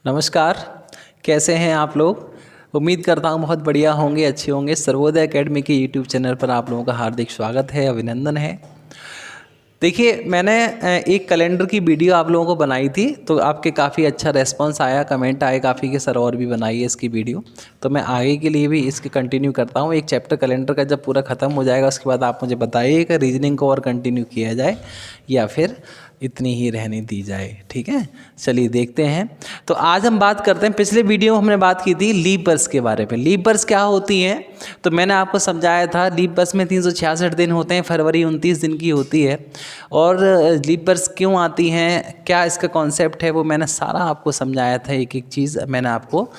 नमस्कार। कैसे हैं आप लोग। उम्मीद करता हूँ बहुत बढ़िया होंगे, अच्छे होंगे। सर्वोदय एकेडमी के यूट्यूब चैनल पर आप लोगों का हार्दिक स्वागत है, अभिनंदन है। देखिए, मैंने एक कैलेंडर की वीडियो आप लोगों को बनाई थी, तो आपके काफ़ी अच्छा रेस्पॉन्स आया, कमेंट आए काफ़ी कि सर और भी बनाइए इसकी वीडियो। तो मैं आगे के लिए भी इसके कंटिन्यू करता हूँ। एक चैप्टर कैलेंडर का जब पूरा ख़त्म हो जाएगा उसके बाद आप मुझे बताइए कि रीजनिंग को और कंटिन्यू किया जाए या फिर इतनी ही रहने दी जाए। ठीक है, चलिए देखते हैं। तो आज हम बात करते हैं, पिछले वीडियो में हमने बात की थी लीप वर्ष के बारे में। लीप वर्ष क्या होती है, तो मैंने आपको समझाया था लीप वर्ष में 366 दिन होते हैं, फरवरी 29 दिन की होती है। और लीप वर्ष क्यों आती हैं, क्या इसका कॉन्सेप्ट है, वो मैंने सारा आपको समझाया था। एक एक चीज़ मैंने आपको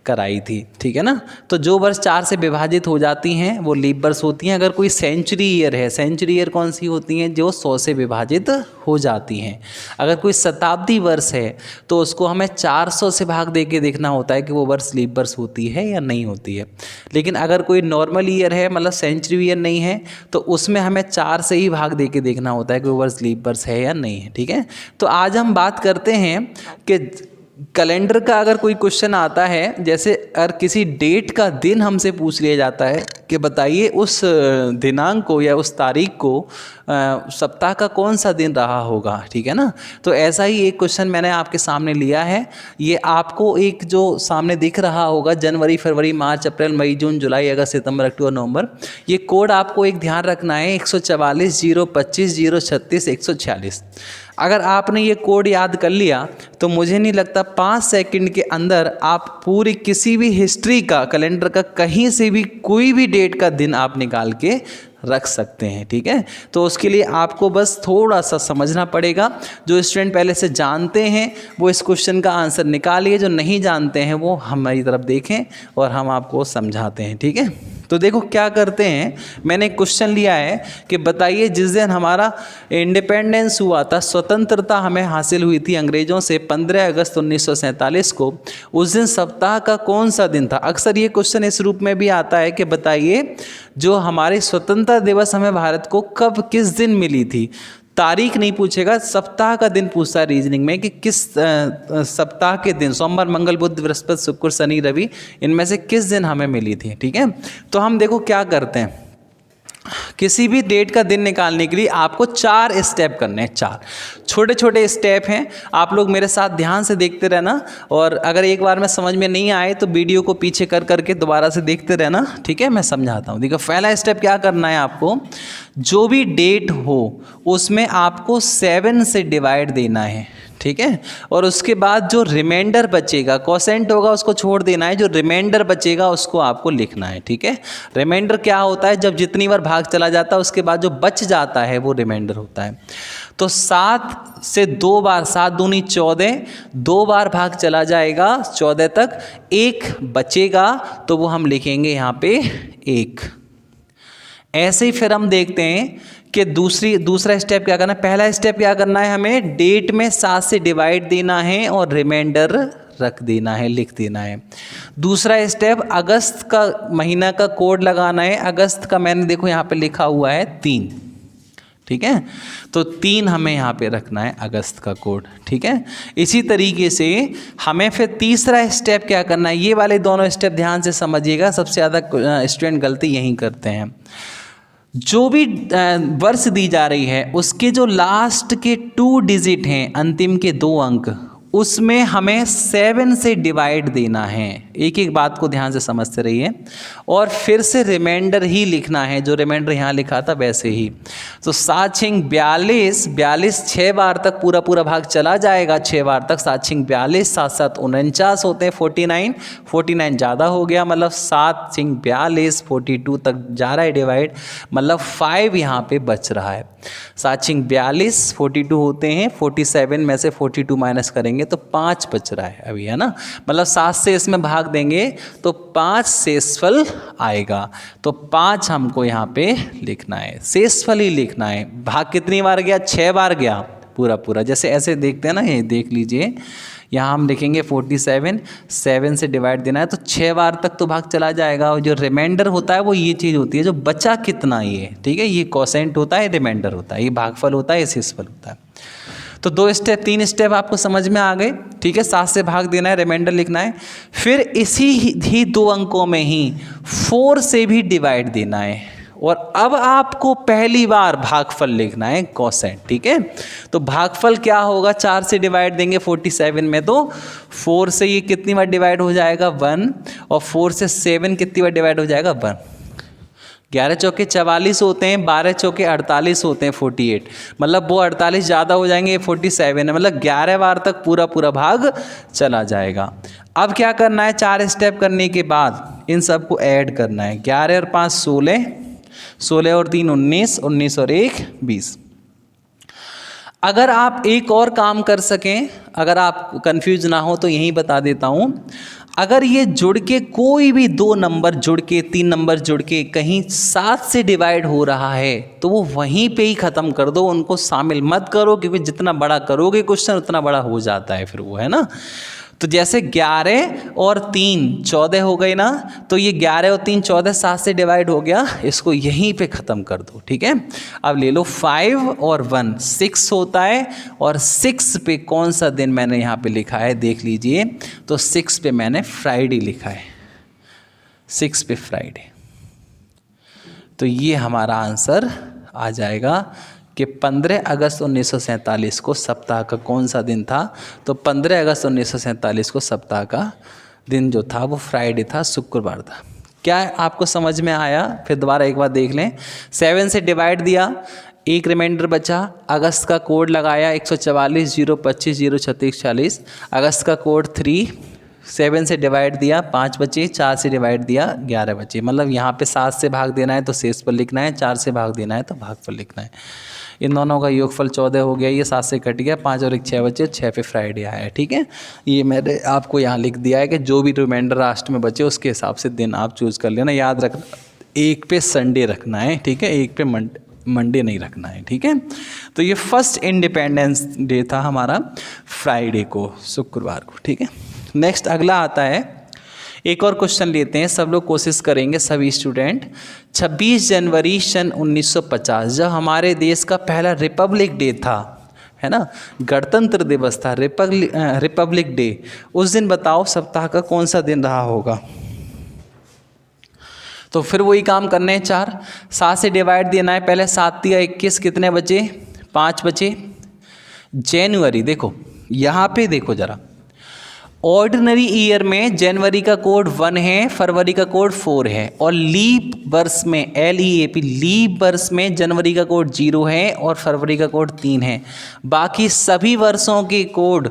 कराई थी, ठीक है ना। तो जो वर्ष 4 से विभाजित हो जाती हैं वो लीप वर्ष होती हैं। अगर कोई सेंचुरी ईयर है, सेंचुरी ईयर कौन सी होती हैं, जो 100 से विभाजित हो जाती हैं। अगर कोई शताब्दी वर्ष है तो उसको हमें 400 से भाग दे के देखना होता है कि वो वर्ष लीप वर्ष होती है या नहीं होती है। लेकिन अगर कोई नॉर्मल ईयर है, मतलब सेंचुरी ईयर नहीं है, तो उसमें हमें 4 से ही भाग दे के देखना होता है कि वो वर्ष लीप वर्ष है या नहीं है। ठीक है, तो आज हम बात करते हैं कि कैलेंडर का अगर कोई क्वेश्चन आता है, जैसे अगर किसी डेट का दिन हमसे पूछ लिया जाता है कि बताइए उस दिनांक को या उस तारीख को सप्ताह का कौन सा दिन रहा होगा, ठीक है ना। तो ऐसा ही एक क्वेश्चन मैंने आपके सामने लिया है। ये आपको एक जो सामने दिख रहा होगा, जनवरी, फरवरी, मार्च, अप्रैल, मई, जून, जुलाई, अगस्त, सितंबर, अक्टूबर, नवंबर। ये कोड आपको एक ध्यान रखना है, 144, 025, 036, 146। अगर आपने ये कोड याद कर लिया तो मुझे नहीं लगता 5 सेकंड के अंदर आप पूरी किसी भी हिस्ट्री का, कैलेंडर का, कहीं से भी कोई भी डेट का दिन आप निकाल के रख सकते हैं। ठीक है, तो उसके लिए आपको बस थोड़ा सा समझना पड़ेगा। जो स्टूडेंट पहले से जानते हैं वो इस क्वेश्चन का आंसर निकालिए, जो नहीं जानते हैं वो हमारी तरफ देखें और हम आपको समझाते हैं। ठीक है, तो देखो क्या करते हैं। मैंने एक क्वेश्चन लिया है कि बताइए जिस दिन हमारा इंडिपेंडेंस हुआ था, स्वतंत्रता हमें हासिल हुई थी अंग्रेज़ों से 15 अगस्त 1947 को, उस दिन सप्ताह का कौन सा दिन था। अक्सर ये क्वेश्चन इस रूप में भी आता है कि बताइए जो हमारे स्वतंत्रता दिवस हमें भारत को कब, किस दिन मिली थी। तारीख नहीं पूछेगा, सप्ताह का दिन पूछता है रीजनिंग में कि किस सप्ताह के दिन, सोमवार, मंगल, बुध, बृहस्पति, शुक्र, शनि, रवि, इनमें से किस दिन हमें मिली थी। ठीक है, तो हम देखो क्या करते हैं। किसी भी डेट का दिन निकालने के लिए आपको 4 स्टेप करने हैं। 4 छोटे छोटे स्टेप हैं, आप लोग मेरे साथ ध्यान से देखते रहना। और अगर एक बार में समझ में नहीं आए तो वीडियो को पीछे कर करके दोबारा से देखते रहना। ठीक है, मैं समझाता हूँ। देखो पहला स्टेप क्या करना है आपको, जो भी डेट हो उसमें आपको 7 से डिवाइड देना है। ठीक है, और उसके बाद जो रिमाइंडर बचेगा, क्वोशेंट होगा उसको छोड़ देना है, जो रिमाइंडर बचेगा उसको आपको लिखना है। ठीक है, रिमाइंडर क्या होता है, जब जितनी बार भाग चला जाता है उसके बाद जो बच जाता है वो रिमाइंडर होता है। तो 7 से 2 बार, 7 दूनी 14, 2 बार भाग चला जाएगा 14 तक, 1 बचेगा तो वो हम लिखेंगे यहाँ पे 1। ऐसे ही फिर हम देखते हैं कि दूसरा स्टेप क्या करना है। पहला स्टेप क्या करना है, हमें डेट में 7 से डिवाइड देना है और रिमाइंडर रख देना है, लिख देना है। दूसरा स्टेप अगस्त का महीना का कोड लगाना है। अगस्त का मैंने देखो यहाँ पे लिखा हुआ है 3। ठीक है, तो 3 हमें यहाँ पे रखना है अगस्त का कोड। ठीक है, इसी तरीके से हमें फिर तीसरा स्टेप क्या करना है। ये वाले दोनों स्टेप ध्यान से समझिएगा, सबसे ज़्यादा स्टूडेंट गलती यही करते हैं। जो भी वर्ष दी जा रही है उसके जो लास्ट के 2 डिजिट हैं, अंतिम के 2 अंक, उसमें हमें 7 से डिवाइड देना है। एक एक बात को ध्यान से समझते रहिए। और फिर से रिमाइंडर ही लिखना है, जो रिमाइंडर यहाँ लिखा था वैसे ही। तो 7 छिंग 42, 42 6 बार तक पूरा पूरा भाग चला जाएगा, 6 बार तक। 7 छिंग 42, 7 7 49 होते हैं, 49, 49 ज़्यादा हो गया, मतलब 7 छिंग 42, 42 तक जा रहा है डिवाइड, मतलब 5 यहाँ पे बच रहा है। 7 छिंग 42, 42 होते हैं, 47 में से 42 माइनस करेंगे तो 5 बच रहा है अभी, है ना। मतलब 7 से इसमें भाग देंगे तो 5 शेषफल आएगा। तो 5 हमको यहाँ पे लिखना है, शेषफल ही लिखना है। भाग कितनी बार गया, 6 बार गया पूरा पूरा। जैसे ऐसे देखते हैं ना, ये देख लीजिए, यहाँ हम लिखेंगे 47, 7 से डिवाइड देना है तो 6 बार तक तो भाग चला जाएगा। और जो रिमाइंडर होता है वो ये चीज़ होती है, जो बचा कितना ये, ठीक है, ये क्वोशेंट होता है, रिमाइंडर होता है, ये भागफल होता है, ये शेषफल होता है। तो 2 स्टेप 3 स्टेप आपको समझ में आ गए, ठीक है। 7 से भाग देना है, रिमाइंडर लिखना है, फिर इसी ही 2 अंकों में ही 4 से भी डिवाइड देना है। और अब आपको पहली बार भागफल लिखना है, कोसेंट, ठीक है। तो भागफल क्या होगा, 4 से डिवाइड देंगे 47 में, तो 4 से ये कितनी बार डिवाइड हो जाएगा 1, और 4 से 7 कितनी बार डिवाइड हो जाएगा 1। 11 चौके 44 होते हैं, 12 चौके 48 होते हैं 48, मतलब वो 48 ज़्यादा हो जाएंगे, 47 है, मतलब 11 बार तक पूरा पूरा भाग चला जाएगा। अब क्या करना है, 4 स्टेप करने के बाद इन सबको ऐड करना है। 11 और 5 16, 16 और 3 19, 19 और 1 20। अगर आप एक और काम कर सकें, अगर आप कंफ्यूज ना हो तो यही बता देता हूँ, अगर ये जुड़ के कोई भी 2 नंबर जुड़ के 3 नंबर जुड़ के कहीं 7 से डिवाइड हो रहा है तो वो वहीं पे ही ख़त्म कर दो, उनको शामिल मत करो, क्योंकि जितना बड़ा करोगे क्वेश्चन उतना बड़ा हो जाता है फिर वो, है ना। तो जैसे 11 और 3 14 हो गए ना, तो ये 11 और 3 14, 7 से डिवाइड हो गया, इसको यहीं पे ख़त्म कर दो, ठीक है। अब ले लो 5 और 1 6 होता है, और 6 पे कौन सा दिन मैंने यहाँ पे लिखा है देख लीजिए, तो 6 पे मैंने फ्राइडे लिखा है, 6 पे फ्राइडे। तो ये हमारा आंसर आ जाएगा कि 15 अगस्त 1947 को सप्ताह का कौन सा दिन था। तो 15 अगस्त 1947 को सप्ताह का दिन जो था वो फ्राइडे था, शुक्रवार था। क्या आपको समझ में आया? फिर दोबारा एक बार देख लें। 7 से डिवाइड दिया, एक रिमाइंडर बचा, अगस्त का कोड लगाया 144 025 036 40, अगस्त का कोड 3, 7 से डिवाइड दिया 5 बचे, 4 से डिवाइड दिया 11 बचे। मतलब यहाँ पे 7 से भाग देना है तो शेष पर लिखना है, 4 से भाग देना है तो भाग पर लिखना है। इन दोनों का योगफल 14 हो गया, ये 7 से कट गया, 5 और 1 6 बचे, 6 पे फ्राइडे आया, ठीक है। ये मैंने आपको यहाँ लिख दिया है कि जो भी रिमाइंडर लास्ट में बचे उसके हिसाब से दिन आप चूज़ कर लेना। याद रखना 1 पे संडे रखना है, ठीक है, 1 पे मंडे नहीं रखना है, ठीक है। तो ये फर्स्ट इंडिपेंडेंस डे था हमारा फ्राइडे को, शुक्रवार को, ठीक है। नेक्स्ट अगला आता है, एक और क्वेश्चन लेते हैं, सब लोग कोशिश करेंगे सभी स्टूडेंट। 26 जनवरी सन 1950 जब हमारे देश का पहला रिपब्लिक डे था, है ना, गणतंत्र दिवस था, रिपब्लिक डे, उस दिन बताओ सप्ताह का कौन सा दिन रहा होगा। तो फिर वही काम करने हैं, 4 7 से डिवाइड देना है, पहले 7 दिया 21, कितने बचे 5 बचे। जनवरी देखो, यहाँ पे देखो ज़रा, ऑर्डिनरी ईयर में जनवरी का कोड 1 है, फरवरी का कोड 4 है, और लीप वर्ष में LEAP लीप वर्ष में जनवरी का कोड 0 है और फरवरी का कोड 3 है। बाकी सभी वर्षों के कोड,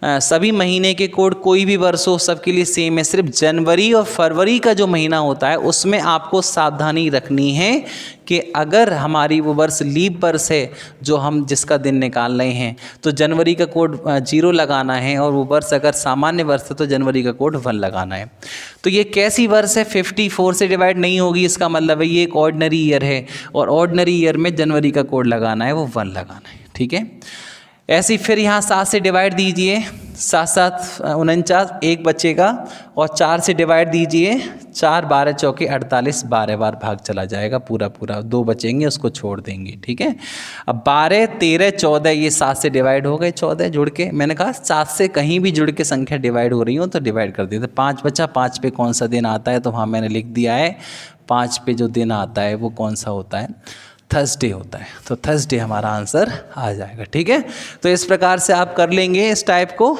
सभी महीने के कोड, कोई भी वर्ष हो सबके लिए सेम है। सिर्फ जनवरी और फरवरी का जो महीना होता है उसमें आपको सावधानी रखनी है कि अगर हमारी वो वर्ष लीप वर्ष है जो हम जिसका दिन निकाल रहे हैं, तो जनवरी का कोड 0 लगाना है, और वो वर्ष अगर सामान्य वर्ष है तो जनवरी का कोड 1 लगाना है। तो ये कैसी वर्ष है, 54 से डिवाइड नहीं होगी, इसका मतलब है ये एक ऑर्डिनरी ईयर है, और ऑर्डिनरी ईयर में जनवरी का कोड लगाना है, वो 1 लगाना है, ठीक है। ऐसे ही फिर यहाँ 7 से डिवाइड दीजिए, 7 7 49, 1 बचेगा, और 4 से डिवाइड दीजिए, 4 12 चौके 48, 12 बार भाग चला जाएगा पूरा पूरा, 2 बचेंगे उसको छोड़ देंगे, ठीक है। अब 12 13 14, ये 7 से डिवाइड हो गए, 14 जुड़ के, मैंने कहा 7 से कहीं भी जुड़ के संख्या डिवाइड हो रही हो तो डिवाइड कर देते। 5 बचा, 5 पे कौन सा दिन आता है, तो वहाँ मैंने लिख दिया है 5 पे जो दिन आता है वो कौन सा होता है, थर्सडे होता है। तो थर्सडे हमारा आंसर आ जाएगा, ठीक है। तो इस प्रकार से आप कर लेंगे इस टाइप को।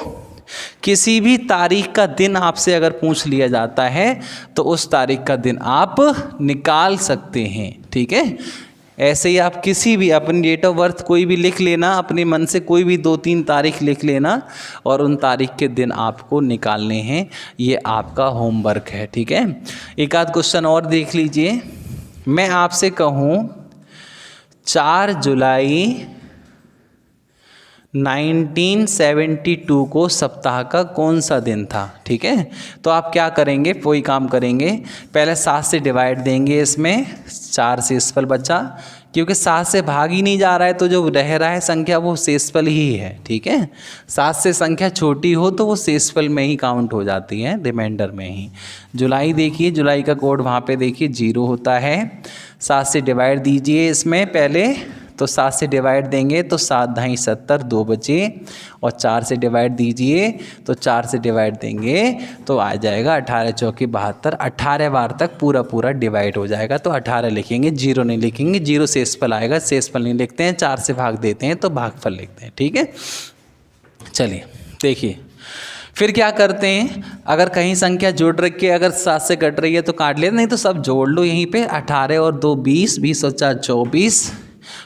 किसी भी तारीख का दिन आपसे अगर पूछ लिया जाता है तो उस तारीख का दिन आप निकाल सकते हैं, ठीक है। ऐसे ही आप किसी भी अपनी डेट ऑफ बर्थ कोई भी लिख लेना, अपने मन से कोई भी 2-3 तारीख लिख लेना, और उन तारीख के दिन आपको निकालने हैं, ये आपका होमवर्क है, ठीक है। एक आध क्वेश्चन और देख लीजिए। मैं आपसे कहूँ 4 जुलाई 1972 को सप्ताह का कौन सा दिन था, ठीक है। तो आप क्या करेंगे, वही काम करेंगे, पहले 7 से डिवाइड देंगे, इसमें 4 शेषफल बचा, क्योंकि 7 से भाग ही नहीं जा रहा है तो जो रह रहा है संख्या वो शेषफल ही है, ठीक है। 7 से संख्या छोटी हो तो वो शेषफल में ही काउंट हो जाती है, रिमाइंडर में ही। जुलाई देखिए, जुलाई का कोड वहाँ पे देखिए 0 होता है। 7 से डिवाइड दीजिए इसमें पहले, तो तो 7 से डिवाइड देंगे तो 7 ढाई 70, 2 बचे, और 4 से डिवाइड दीजिए तो 4 से डिवाइड देंगे तो आ जाएगा 18 चौके 72, 18 बार तक पूरा पूरा डिवाइड हो जाएगा। तो 18 लिखेंगे, 0 नहीं लिखेंगे, 0 शेषफल आएगा, शेषफल नहीं लिखते हैं, 4 से भाग देते हैं तो भागफल लिखते हैं। ठीक है, चलिए देखिए फिर क्या करते हैं, अगर कहीं संख्या जुड़ रखी है, अगर 7 से कट रही है तो काट लेते, नहीं तो सब जोड़ लो यहीं पे। 18 और 2 20, 20 और 4 24,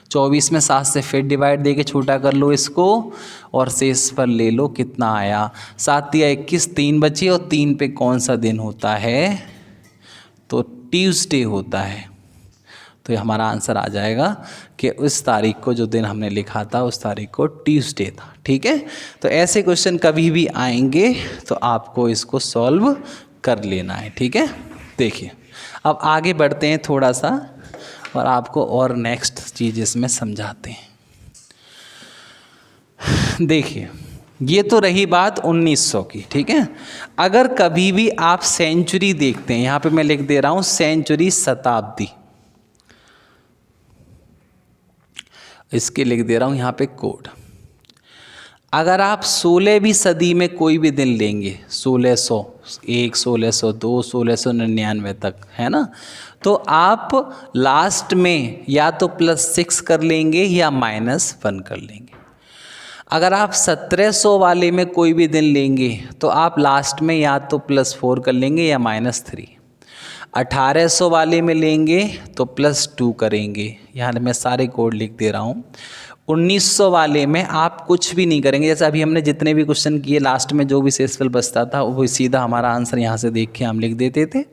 24 में 7 से फिर डिवाइड दे के छोटा कर लो इसको, और शेषफल ले लो कितना आया, 7 या 21, 3 बची, और 3 पे कौन सा दिन होता है, तो ट्यूसडे होता है। तो ये हमारा आंसर आ जाएगा कि उस तारीख को, जो दिन हमने लिखा था उस तारीख को ट्यूसडे था। ठीक है, तो ऐसे क्वेश्चन कभी भी आएंगे तो आपको इसको सॉल्व कर लेना है। ठीक है, देखिए अब आगे बढ़ते हैं थोड़ा सा और आपको और नेक्स्ट चीज़ इसमें समझाते हैं। देखिए ये तो रही बात 1900 की। ठीक है, अगर कभी भी आप सेंचुरी देखते हैं, यहाँ पे मैं लिख दे रहा हूँ सेंचुरी, शताब्दी, इसके लिख दे रहा हूँ यहाँ पे कोड। अगर आप 16वीं सदी में कोई भी दिन लेंगे, 1601, 1602, 1699 तक, है ना, तो आप लास्ट में या तो +6 कर लेंगे या -1 कर लेंगे। अगर आप 1700 वाले में कोई भी दिन लेंगे तो आप लास्ट में या तो +4 कर लेंगे या -3। 1800 वाले में लेंगे तो +2 करेंगे, यहाँ मैं सारे कोड लिख दे रहा हूँ। 1900 वाले में आप कुछ भी नहीं करेंगे, जैसे अभी हमने जितने भी क्वेश्चन किए लास्ट में जो भी शेषफल बचता था वो सीधा हमारा आंसर यहाँ से देख के हम लिख देते थे।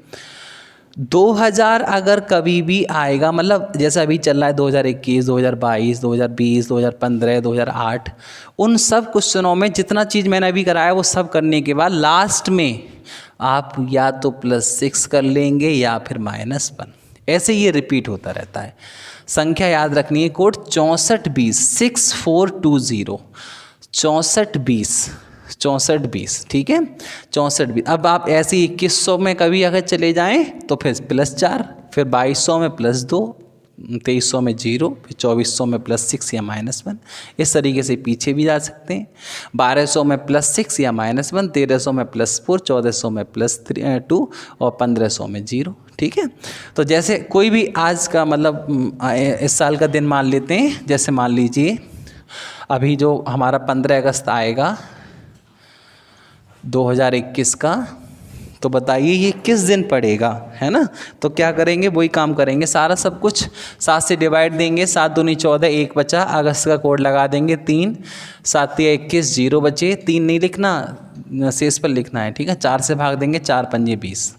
2000 अगर कभी भी आएगा, मतलब जैसा अभी चल रहा है 2021, 2022, 2020, 2015, 2008, उन सब क्वेश्चनों में जितना चीज़ मैंने अभी कराया वो सब करने के बाद लास्ट में आप या तो +6 कर लेंगे या फिर -1। ऐसे ये रिपीट होता रहता है। संख्या याद रखनी है, कोड 6420, 6420, 6420, 6420। ठीक है, 6420। अब आप ऐसे 2100 में कभी अगर चले जाएं तो फिर +4, फिर 2200 में +2, 2300 में 0, फिर 2400 में +6 या -1। इस तरीके से पीछे भी जा सकते हैं। 1200 में +6 या -1, 1300 में +4, 1400 में +2 और 1500 में 0। ठीक है, तो जैसे कोई भी आज का मतलब इस साल का दिन मान लेते हैं, जैसे मान लीजिए अभी जो हमारा 15 अगस्त आएगा 2021 का, तो बताइए ये किस दिन पड़ेगा, है ना। तो क्या करेंगे, वही काम करेंगे, सारा सब कुछ 7 से डिवाइड देंगे, 7 दूनी 14, 1 बचा, अगस्त का कोड लगा देंगे 3, 7 या 21, 0 बचे, 3 नहीं लिखना, शेषफल लिखना है। ठीक है, 4 से भाग देंगे, 4 पंजे 20,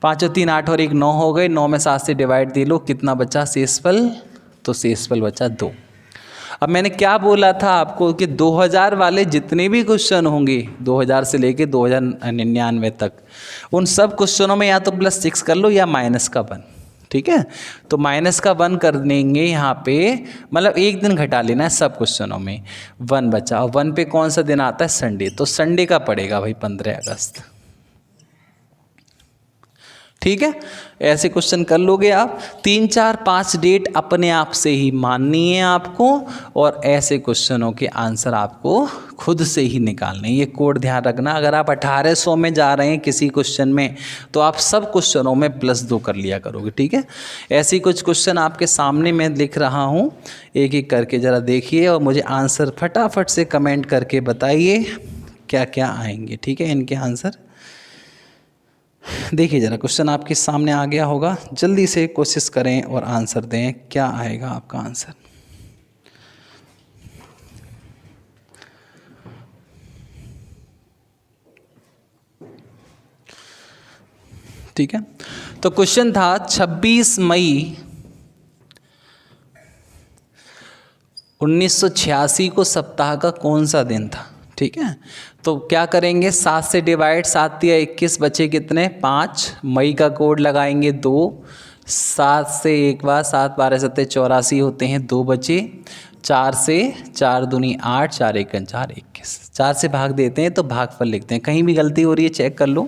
5 और 3 8 और 1 9 हो गए, 9 में 7 से डिवाइड दे लो, कितना बचा शेषफल, तो शेषफल बचा 2। अब मैंने क्या बोला था आपको कि 2000 वाले जितने भी क्वेश्चन होंगे 2000 से लेके 2099 तक, उन सब क्वेश्चनों में या तो +6 कर लो या -1। ठीक है, तो -1 कर देंगे यहाँ पे, मतलब एक दिन घटा लेना है सब क्वेश्चनों में। 1 बचा, और 1 पे कौन सा दिन आता है, संडे, तो संडे का पड़ेगा भाई 15 अगस्त। ठीक है, ऐसे क्वेश्चन कर लोगे आप। 3 4 5 डेट अपने आप से ही माननी है आपको, और ऐसे क्वेश्चनों के आंसर आपको खुद से ही निकालने हैं। ये कोड ध्यान रखना, अगर आप 1800 में जा रहे हैं किसी क्वेश्चन में तो आप सब क्वेश्चनों में +2 कर लिया करोगे। ठीक है, ऐसी कुछ क्वेश्चन आपके सामने मैं लिख रहा हूँ, एक एक करके ज़रा देखिए और मुझे आंसर फटाफट से कमेंट करके बताइए क्या क्या आएंगे। ठीक है, इनके आंसर देखिए ज़रा, क्वेश्चन आपके सामने आ गया होगा, जल्दी से कोशिश करें और आंसर दें, क्या आएगा आपका आंसर। ठीक है, तो क्वेश्चन था 26 मई 1986 को सप्ताह का कौन सा दिन था। ठीक है, तो क्या करेंगे, 7 से डिवाइड, 7 या 21 बचे कितने, 5, मई का कोड लगाएंगे 2, 7 से एक बार, 7 12 7 84 होते हैं, 2 बचे, 4 से 4 दूनी 8, 4 1 4 21, 4 से भाग देते हैं तो भागफल लिखते हैं। कहीं भी गलती हो रही है चेक कर लो।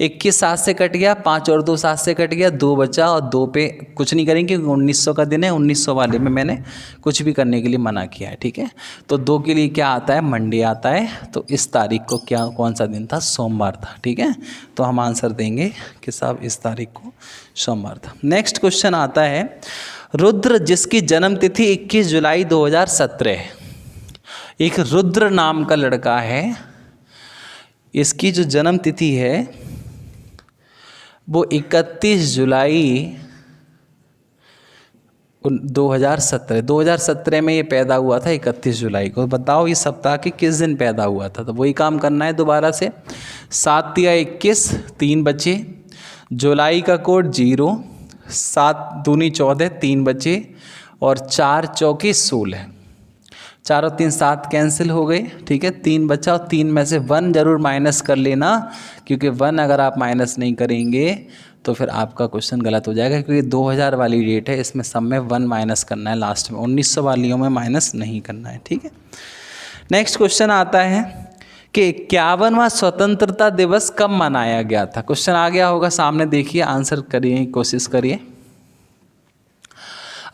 21 7 से कट गया, 5 और 2 7 से कट गया, 2 बचा और 2 पे कुछ नहीं करेंगे क्योंकि 1900 का दिन है। 1900 वाले में मैंने कुछ भी करने के लिए मना किया है, ठीक है। तो 2 के लिए क्या आता है, मंडे आता है। तो इस तारीख को क्या कौन सा दिन था, सोमवार था, ठीक है। तो हम आंसर देंगे कि साहब इस तारीख को सोमवार था। नेक्स्ट क्वेश्चन आता है, रुद्र जिसकी जन्म तिथि 21 जुलाई 2017 है। एक रुद्र नाम का लड़का है, इसकी जो जन्म तिथि है वो 31 जुलाई 2017 में ये पैदा हुआ था, 31 जुलाई को। बताओ ये सप्ताह के किस दिन पैदा हुआ था। तो वही काम करना है दोबारा से। 7 या 21, 3 बचे। जुलाई का कोड 0, 7 दूनी 14, 3 बचे और 4 चौके 16। 4 और 3 7 कैंसिल हो गए, ठीक है। 3 बचा और 3 में से 1 जरूर माइनस कर लेना, क्योंकि 1 अगर आप माइनस नहीं करेंगे तो फिर आपका क्वेश्चन गलत हो जाएगा, क्योंकि 2000 वाली डेट है, इसमें सब में 1 माइनस करना है लास्ट में। 1900 वालियों में माइनस नहीं करना है, ठीक है। नेक्स्ट क्वेश्चन आता है कि 51वां स्वतंत्रता दिवस कब मनाया गया था। क्वेश्चन आ गया होगा सामने, देखिए आंसर करिए, कोशिश करिए।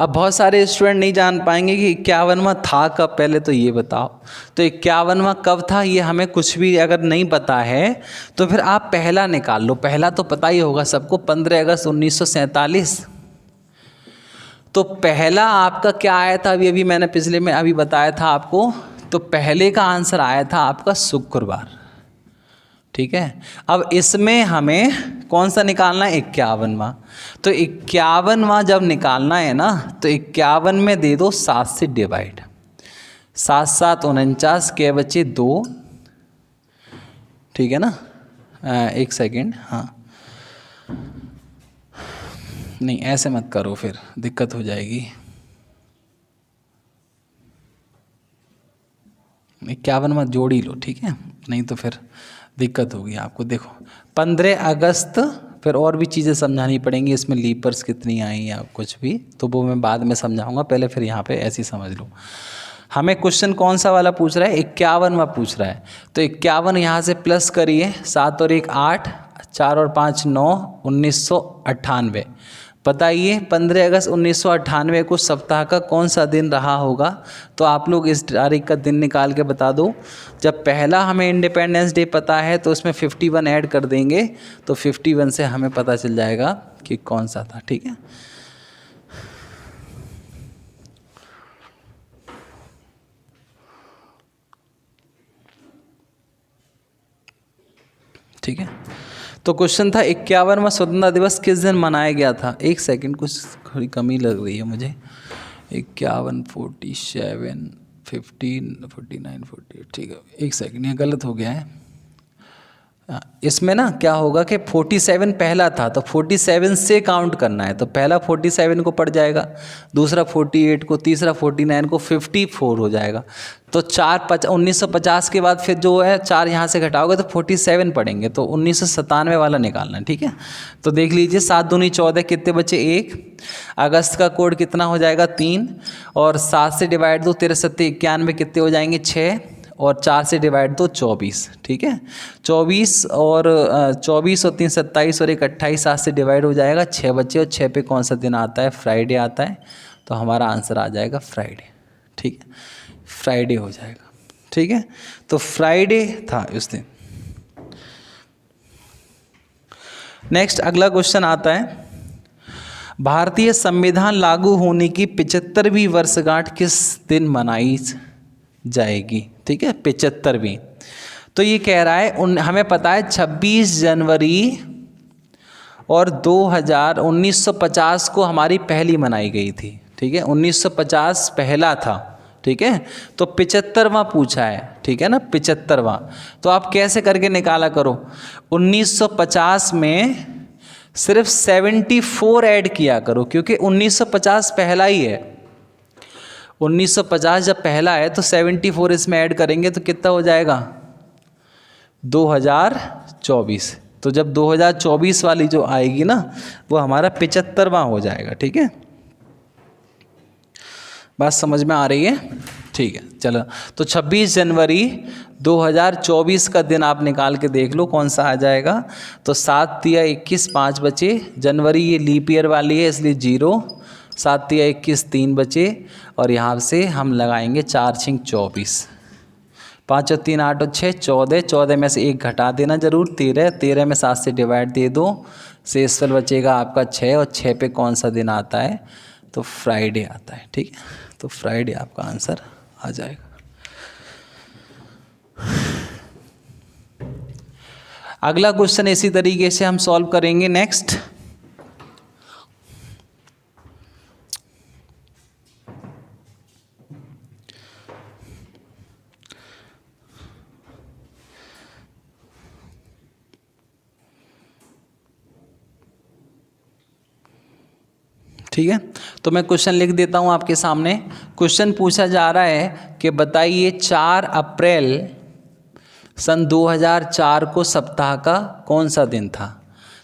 अब बहुत सारे स्टूडेंट नहीं जान पाएंगे कि 51वां था कब, पहले तो ये बताओ। तो 51वां कब था, ये हमें कुछ भी अगर नहीं पता है तो फिर आप पहला निकाल लो। पहला तो पता ही होगा सबको, 15 अगस्त 1947। तो पहला आपका क्या आया था, अभी मैंने पिछले में अभी बताया था आपको। तो पहले का आंसर आया था आपका शुक्रवार, ठीक है। अब इसमें हमें कौन सा निकालना है, 51वां। तो 51वां जब निकालना है ना, तो 51 में दे दो 7 से डिवाइड। 7 7 49 के बचे 2, ठीक है ना। एक सेकेंड, हाँ नहीं ऐसे मत करो, फिर दिक्कत हो जाएगी। 51 मत जोड़ ही लो, ठीक है, नहीं तो फिर दिक्कत होगी आपको। देखो 15 अगस्त, फिर और भी चीज़ें समझानी पड़ेंगी, इसमें लीपर्स कितनी आई या कुछ भी, तो वो मैं बाद में समझाऊंगा, पहले फिर यहाँ पे ऐसी समझ लो। हमें क्वेश्चन कौन सा वाला पूछ रहा है, 51वां पूछ रहा है। तो 51 यहाँ से प्लस करिए, 7 और 1 8, 4 और 5 9, 1998। बताइए 15 अगस्त 1998 को सप्ताह का कौन सा दिन रहा होगा। तो आप लोग इस तारीख का दिन निकाल के बता दो। जब पहला हमें इंडिपेंडेंस डे पता है तो उसमें 51 ऐड कर देंगे, तो 51 से हमें पता चल जाएगा कि कौन सा था, ठीक है। ठीक है, तो क्वेश्चन था 51वां स्वतंत्रता दिवस किस दिन मनाया गया था। एक सेकंड, कुछ थोड़ी कमी लग रही है मुझे। 51 47 15 49 48, ठीक है। एक सेकंड, ये गलत हो गया है। इसमें ना क्या होगा कि 47 पहला था, तो 47 से काउंट करना है। तो पहला 47 को पड़ जाएगा, दूसरा 48 को, तीसरा 49 को, 54 हो जाएगा। तो 1950 के बाद फिर जो है 4 यहाँ से घटाओगे तो 47 पड़ेंगे, तो 1997 वाला निकालना है, ठीक है। तो देख लीजिए 7 दूनी 14, कितने बचे 1। अगस्त का कोड कितना हो जाएगा 3, और 7 से डिवाइड दो, 13 7 91, कितने हो जाएंगे 6, और 4 से डिवाइड दो 24, ठीक है। 24 और 3 27 और 1 28, 7 से डिवाइड हो जाएगा, 6 बचे, और 6 पे कौन सा दिन आता है, फ्राइडे आता है। तो हमारा आंसर आ जाएगा फ्राइडे, ठीक है, फ्राइडे हो जाएगा, ठीक है। तो फ्राइडे था उस दिन। नेक्स्ट अगला क्वेश्चन आता है, भारतीय संविधान लागू होने की 75वीं वर्षगांठ किस दिन मनाई जाएगी, ठीक है, 75वीं। तो ये कह रहा है हमें पता है 26 जनवरी और 1950 को हमारी पहली मनाई गई थी, ठीक है। 1950 पहला था, ठीक है। तो 75वां पूछा है, ठीक है ना, 75वां। तो आप कैसे करके निकाला करो, 1950 में सिर्फ 74 ऐड किया करो, क्योंकि 1950 पहला ही है। 1950 जब पहला है तो 74 इसमें ऐड करेंगे तो कितना हो जाएगा 2024। तो जब 2024 वाली जो आएगी ना, वो हमारा 75वां हो जाएगा, ठीक है। बात समझ में आ रही है, ठीक। ठीक है, चलो तो 26 जनवरी 2024 का दिन आप निकाल के देख लो कौन सा आ जाएगा। तो 7 तिया 21 5 बचे, जनवरी ये लीप ईयर वाली है इसलिए 0, 7 तिया 21 3 बचे और यहाँ से हम लगाएंगे 4 छिंग 24, 5 और 3 8 और 6 14, 14 में से 1 घटा देना जरूर, 13, 13 में 7 से डिवाइड दे दो, शेषफल बचेगा आपका 6 और 6 पे कौन सा दिन आता है, तो फ्राइडे आता है। ठीक है, तो फ्राइडे आपका आंसर आ जाएगा। अगला क्वेश्चन इसी तरीके से हम सॉल्व करेंगे। नेक्स्ट, ठीक है, तो मैं क्वेश्चन लिख देता हूं आपके सामने। क्वेश्चन पूछा जा रहा है कि बताइए 4 अप्रैल सन 2004 को सप्ताह का कौन सा दिन था।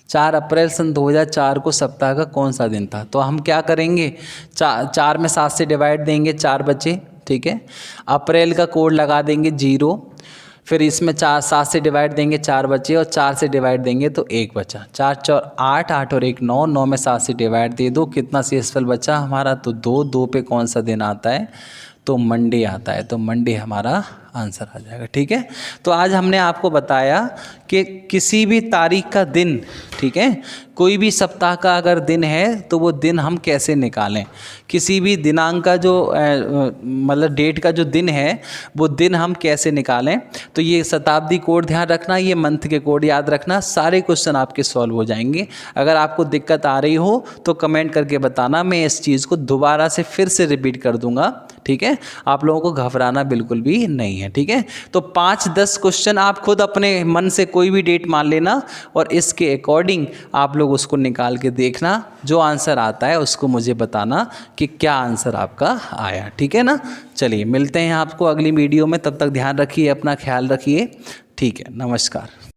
4 अप्रैल सन 2004 को सप्ताह का कौन सा दिन था। तो हम क्या करेंगे, 4 में 7 से डिवाइड देंगे, 4 बचे। ठीक है, अप्रैल का कोड लगा देंगे 0, फिर इसमें 7 से डिवाइड देंगे, 4 बचे और 4 से डिवाइड देंगे तो 1 बचा। 4 4 8, 8 और 1 9, 9 में 7 से डिवाइड दे दो, कितना शेषफल बचा हमारा, तो 2, 2 पे कौन सा दिन आता है, तो मंडे आता है। तो मंडे हमारा आंसर आ जाएगा। ठीक है, तो आज हमने आपको बताया कि किसी भी तारीख का दिन, ठीक है, कोई भी सप्ताह का अगर दिन है तो वो दिन हम कैसे निकालें। किसी भी दिनांक का जो मतलब डेट का जो दिन है वो दिन हम कैसे निकालें। तो ये शताब्दी कोड ध्यान रखना, ये मंथ के कोड याद रखना, सारे क्वेश्चन आपके सॉल्व हो जाएंगे। अगर आपको दिक्कत आ रही हो तो कमेंट करके बताना, मैं इस चीज़ को दोबारा से फिर से रिपीट कर दूंगा। ठीक है, आप लोगों को घबराना बिल्कुल भी नहीं है। ठीक है, तो 5-10 क्वेश्चन आप खुद अपने मन से कोई भी डेट मान लेना और इसके अकॉर्डिंग आप लोग उसको निकाल के देखना, जो आंसर आता है उसको मुझे बताना कि क्या आंसर आपका आया। ठीक है ना, चलिए मिलते हैं आपको अगली वीडियो में, तब तक ध्यान रखिए, अपना ख्याल रखिए। ठीक है, नमस्कार।